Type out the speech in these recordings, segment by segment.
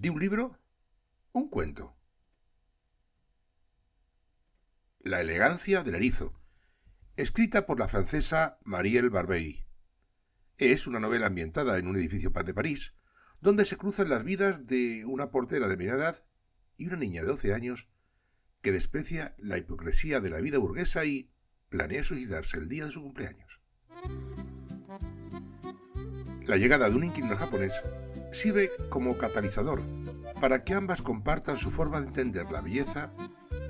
De un libro, un cuento. La elegancia del erizo, escrita por la francesa Marielle Barbery. Es una novela ambientada en un edificio de París, donde se cruzan las vidas de una portera de mediana edad y una niña de 12 años que desprecia la hipocresía de la vida burguesa y planea suicidarse el día de su cumpleaños. La llegada de un inquilino japonés sirve como catalizador para que ambas compartan su forma de entender la belleza,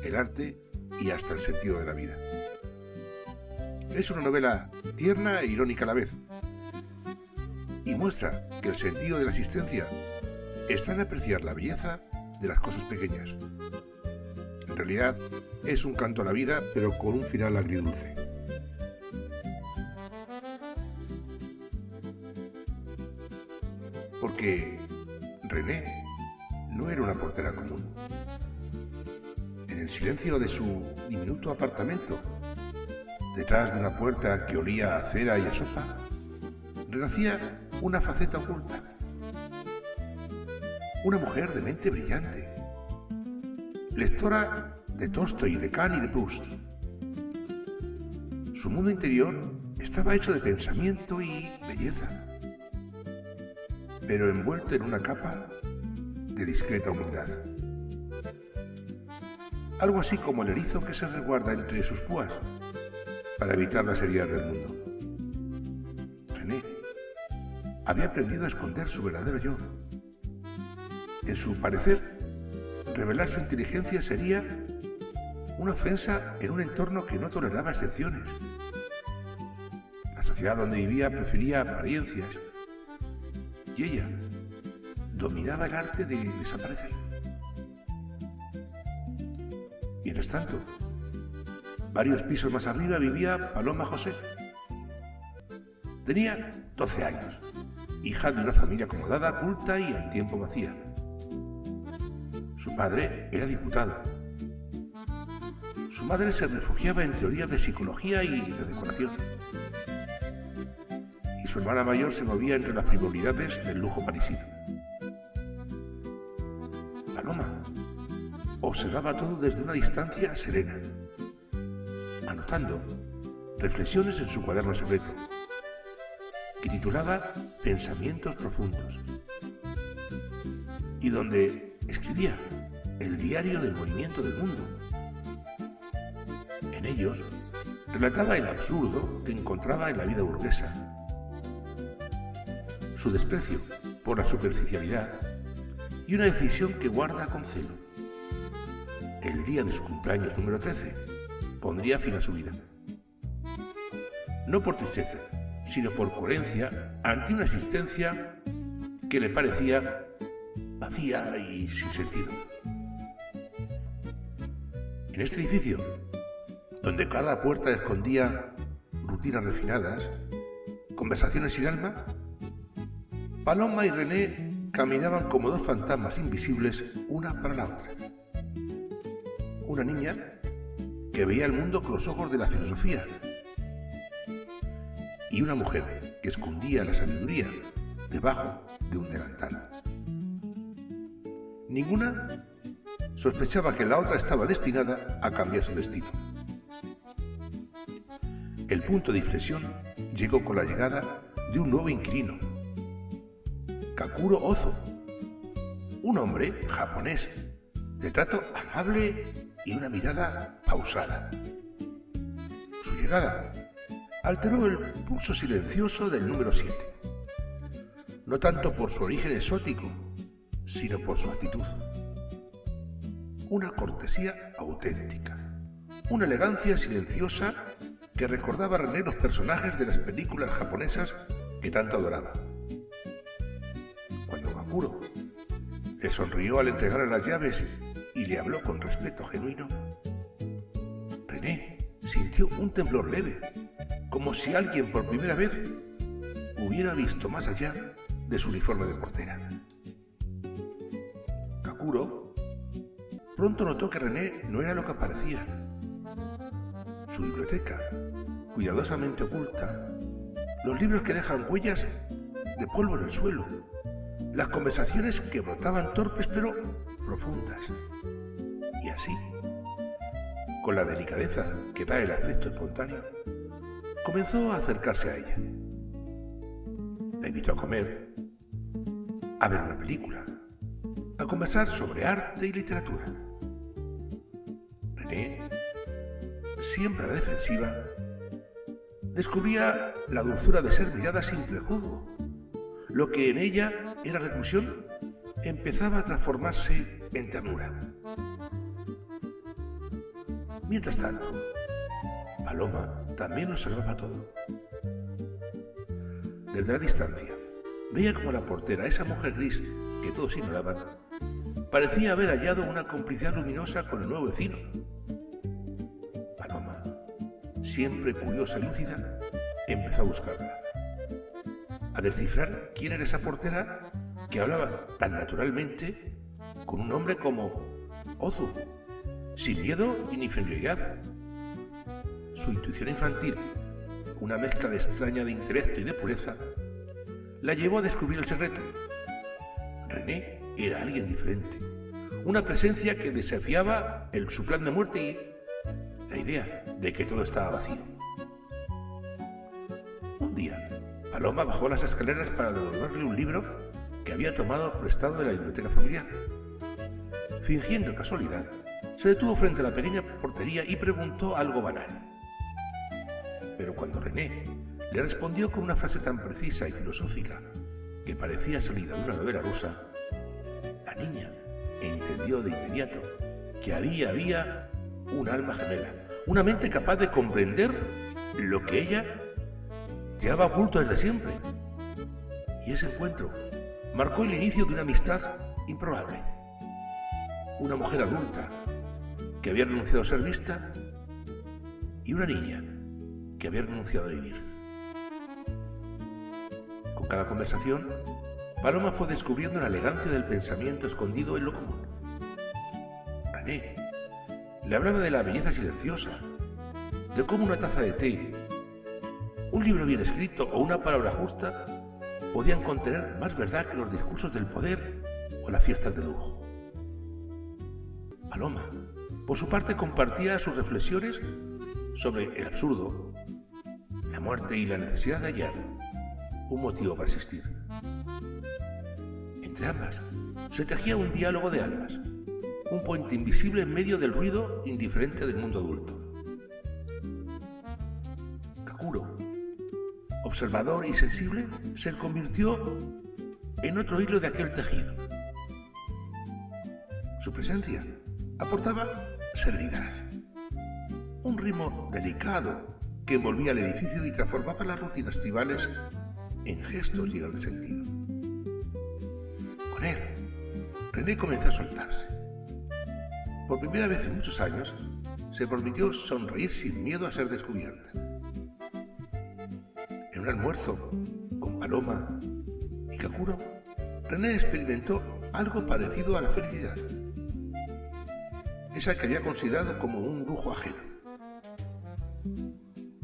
el arte y hasta el sentido de la vida. Es una novela tierna e irónica a la vez, y muestra que el sentido de la existencia está en apreciar la belleza de las cosas pequeñas. En realidad, es un canto a la vida, pero con un final agridulce. Porque René no era una portera común. En el silencio de su diminuto apartamento, detrás de una puerta que olía a cera y a sopa, renacía una faceta oculta. Una mujer de mente brillante, lectora de Tolstoy, de Kant y de Proust. Su mundo interior estaba hecho de pensamiento y belleza, pero envuelto en una capa de discreta humildad. Algo así como el erizo que se resguarda entre sus púas para evitar las heridas del mundo. René había aprendido a esconder su verdadero yo. En su parecer, revelar su inteligencia sería una ofensa en un entorno que no toleraba excepciones. La sociedad donde vivía prefería apariencias y ella dominaba el arte de desaparecer. Mientras tanto, varios pisos más arriba vivía Paloma José. Tenía 12 años, hija de una familia acomodada, culta y al tiempo vacía. Su padre era diputado. Su madre se refugiaba en teorías de psicología y de decoración. Y su hermana mayor se movía entre las frivolidades del lujo parisino. Paloma observaba todo desde una distancia serena, anotando reflexiones en su cuaderno secreto, que titulaba Pensamientos Profundos, y donde escribía el diario del movimiento del mundo. En ellos relataba el absurdo que encontraba en la vida burguesa, su desprecio por la superficialidad y una decisión que guarda con celo. El día de su cumpleaños número 13 pondría fin a su vida. No por tristeza, sino por coherencia ante una existencia que le parecía vacía y sin sentido. En este edificio, donde cada puerta escondía rutinas refinadas, conversaciones sin alma, Paloma y René caminaban como dos fantasmas invisibles una para la otra. Una niña que veía el mundo con los ojos de la filosofía y una mujer que escondía la sabiduría debajo de un delantal. Ninguna sospechaba que la otra estaba destinada a cambiar su destino. El punto de inflexión llegó con la llegada de un nuevo inquilino, Kakuro Ozo, un hombre japonés de trato amable y una mirada pausada. Su llegada alteró el pulso silencioso del número 7, no tanto por su origen exótico, sino por su actitud. Una cortesía auténtica, una elegancia silenciosa que recordaba a René los personajes de las películas japonesas que tanto adoraba. Cuando Kakuro le sonrió al entregarle las llaves y le habló con respeto genuino, René sintió un temblor leve, como si alguien por primera vez hubiera visto más allá de su uniforme de portera. Kakuro pronto notó que René no era lo que parecía. Su biblioteca, cuidadosamente oculta, los libros que dejan huellas de polvo en el suelo, las conversaciones que brotaban torpes pero profundas. Y así, con la delicadeza que da el afecto espontáneo, comenzó a acercarse a ella. La invitó a comer, a ver una película, a conversar sobre arte y literatura. René, siempre a la defensiva, descubría la dulzura de ser mirada sin prejuzgo. Lo que en ella era reclusión empezaba a transformarse en ternura. Mientras tanto, Paloma también observaba todo. Desde la distancia, veía como la portera, esa mujer gris que todos ignoraban, parecía haber hallado una complicidad luminosa con el nuevo vecino. Paloma, siempre curiosa y lúcida, empezó a buscarla, a descifrar quién era esa portera que hablaba tan naturalmente con un hombre como Ozu, sin miedo y ni inferioridad. Su intuición infantil, una mezcla de extraña de intelecto y de pureza, la llevó a descubrir el secreto. René era alguien diferente, una presencia que desafiaba su plan de muerte y la idea de que todo estaba vacío. Un día, Paloma bajó las escaleras para devolverle un libro que había tomado prestado de la biblioteca familiar. Fingiendo casualidad, se detuvo frente a la pequeña portería y preguntó algo banal. Pero cuando René le respondió con una frase tan precisa y filosófica que parecía salida de una novela rusa, la niña entendió de inmediato que había un alma gemela, una mente capaz de comprender lo que ella llevaba oculto desde siempre. Y ese encuentro marcó el inicio de una amistad improbable. Una mujer adulta que había renunciado a ser vista y una niña que había renunciado a vivir. Con cada conversación, Paloma fue descubriendo la elegancia del pensamiento escondido en lo común. René le hablaba de la belleza silenciosa, de cómo una taza de té, un libro bien escrito o una palabra justa podían contener más verdad que los discursos del poder o las fiestas de lujo. Paloma, por su parte, compartía sus reflexiones sobre el absurdo, la muerte y la necesidad de hallar un motivo para existir. Entre ambas se tejía un diálogo de almas, un puente invisible en medio del ruido indiferente del mundo adulto. Kakuro, observador y sensible, se convirtió en otro hilo de aquel tejido. Su presencia aportaba serenidad, un ritmo delicado que envolvía el edificio y transformaba las rutinas tribales en gestos llenos de sentido. Con él, René comenzó a soltarse. Por primera vez en muchos años, se permitió sonreír sin miedo a ser descubierta. En un almuerzo con Paloma y Kakuro, René experimentó algo parecido a la felicidad, esa que había considerado como un lujo ajeno.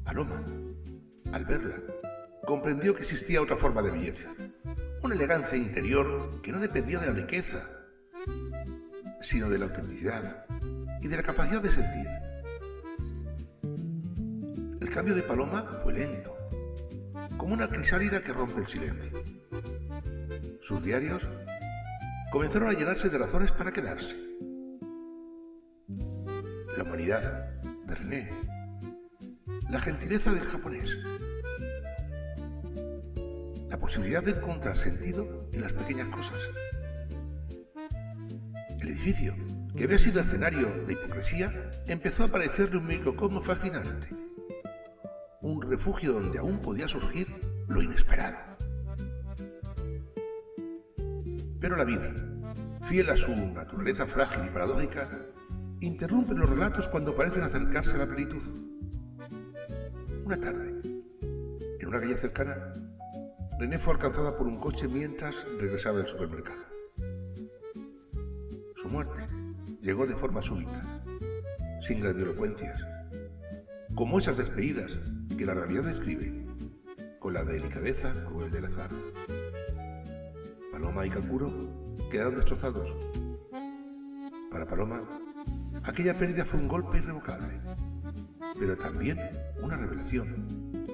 Paloma, al verla, comprendió que existía otra forma de belleza, una elegancia interior que no dependía de la riqueza, sino de la autenticidad y de la capacidad de sentir. El cambio de Paloma fue lento, como una crisálida que rompe el silencio. Sus diarios comenzaron a llenarse de razones para quedarse. La humanidad de René, la gentileza del japonés, la posibilidad de encontrar sentido en las pequeñas cosas. El edificio, que había sido escenario de hipocresía, empezó a parecerle un microcosmo fascinante, un refugio donde aún podía surgir lo inesperado. Pero la vida, fiel a su naturaleza frágil y paradójica, interrumpe los relatos cuando parecen acercarse a la plenitud. Una tarde, en una calle cercana, René fue alcanzada por un coche mientras regresaba del supermercado. Su muerte llegó de forma súbita, sin grandilocuencias, como esas despedidas que la realidad describe con la delicadeza cruel del azar. Paloma y Kakuro quedaron destrozados. Para Paloma, aquella pérdida fue un golpe irrevocable, pero también una revelación.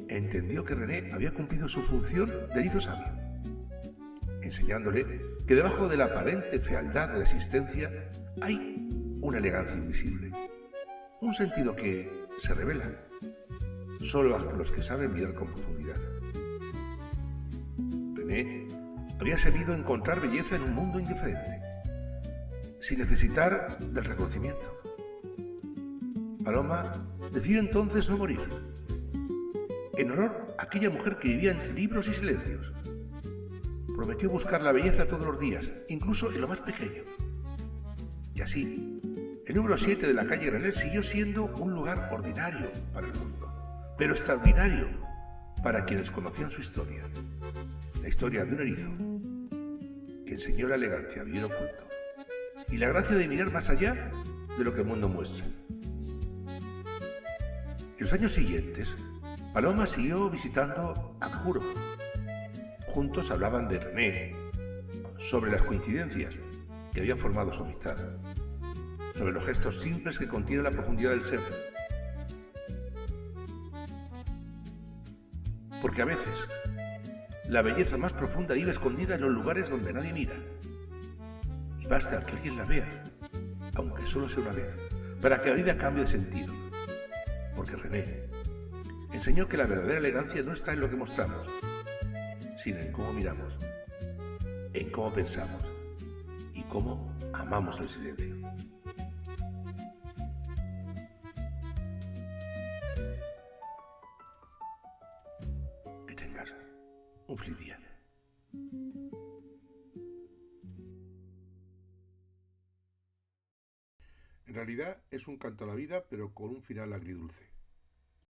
Entendió que René había cumplido su función de erizo sabio, enseñándole que debajo de la aparente fealdad de la existencia hay una elegancia invisible, un sentido que se revela solo a los que saben mirar con profundidad. René había sabido encontrar belleza en un mundo indiferente, sin necesitar del reconocimiento. Paloma decidió entonces no morir, en honor a aquella mujer que vivía entre libros y silencios. Prometió buscar la belleza todos los días, incluso en lo más pequeño. Y así, el número 7 de la calle Granel siguió siendo un lugar ordinario para el mundo, pero extraordinario para quienes conocían su historia. La historia de un erizo que enseñó la elegancia a vivir oculto y la gracia de mirar más allá de lo que el mundo muestra. En los años siguientes, Paloma siguió visitando a Kakuro. Juntos hablaban de René, sobre las coincidencias que habían formado su amistad, sobre los gestos simples que contienen la profundidad del ser. Porque a veces, la belleza más profunda vive escondida en los lugares donde nadie mira. Y basta que alguien la vea, aunque solo sea una vez, para que la vida cambie de sentido. Porque René enseñó que la verdadera elegancia no está en lo que mostramos, sino en cómo miramos, en cómo pensamos y cómo amamos el silencio. Que tengas un feliz día. En realidad es un canto a la vida, pero con un final agridulce.